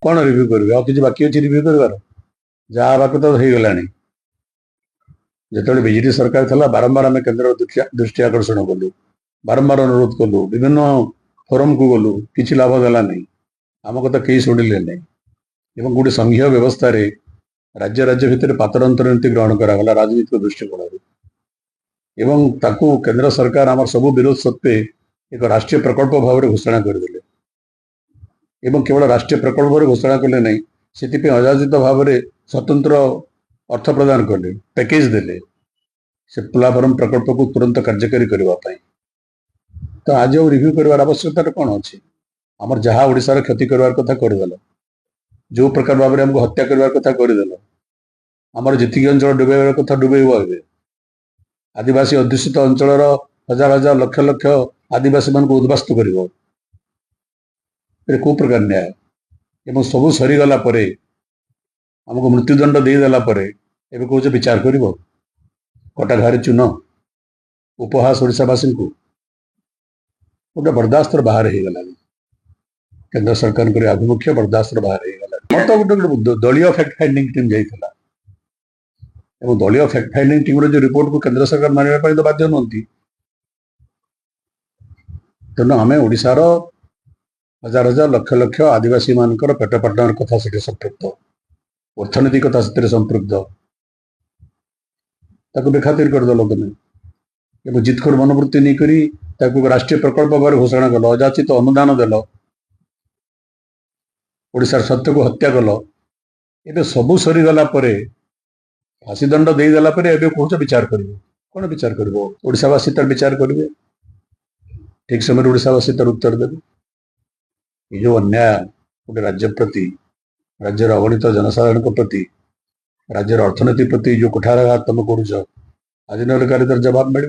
कौन रिव्यू करेंगे और किसी बाकी अच्छी रिव्यू कर जहाँ हवा तो हो गलानी जो बीजेडी सरकार था बारंबार आम केन्द्र दृष्टि आकर्षण कलु बारंबार अनुरोध कलु विभिन्न फोरम को गलु किसी लाभ देला नहीं आम कथा कई शुणिले नहीं गोटे संघीय व्यवस्था रे राज्य राज्य भितर पातरंतर नीति ग्रहण करागला राजनीतिक दृष्टिकोण एवं ताकू केंद्र सरकार आम सब विरोध सत्वे एक राष्ट्रीय प्रकल्प भाव में घोषणा करदे एवं केवल राष्ट्रीय प्रकल्प भाव घोषणा कले नहीं से अजाचित भाव में स्वतंत्र अर्थ प्रदान कले पैकेज देले से प्लाफर्म प्रकल्प को तुरंत कार्यकारी करने तो आज रिव्यू कर आवश्यकता कौन अच्छी आमर जहाँ ओडिशार क्षति करवार कथा करदेल जो प्रकार भाव में हमको हत्या करवार कथा करदेल आमर जी अंचल डुबाइबार कथा डुबेब ए आदिवासी अध्युषित अंचल हजार हजार लक्ष लक्ष आदिवासी मान को उद्वास्त कर कौ प्रकार न्याय एवं सबू सरीगला आमको मृत्युदंड देदेला एवं कौच विचार कर कटा घारे चून उपहास ओडावासी को गोटे बर्दास्त बाहर हो गला केंद्र सरकार आभिमुख्य बर्दास्त बाहर हो गला मत गोटे दलीय फैक्ट फाइंडिंग टीम जाइला दलीय फैक्ट फाइंडिंग टीम जो रिपोर्ट को केंद्र सरकार मानने तो बाध्य नुहति तेणु आम ओडार हजार हजार लक्ष लक्ष आदिवासी मान पेट पाटन कथा से संपृक्त अर्थनीति कथा से संपृक्त बेखातिर करदेल तुम जितखोर मनोवृत्ति नहीं करी राष्ट्रीय प्रकल्प भाव घोषणा कल अजाचित अनुदान देल ओडिशार सत्य को हत्या कल एबे सबू सरीगला फांसी दंड देदेला कौच विचार कर कौन विचार कर ओडावासी तार विचार करेंगे ठीक समय ओडावासी तार उत्तर देवे ये जो अन्याय गोटे राज्य प्रति राज्यर अगणित जनसाधारण प्रति राज्यर अर्थनीति प्रति जो कुठाराघात तुम करुच आज न तार जवाब मिल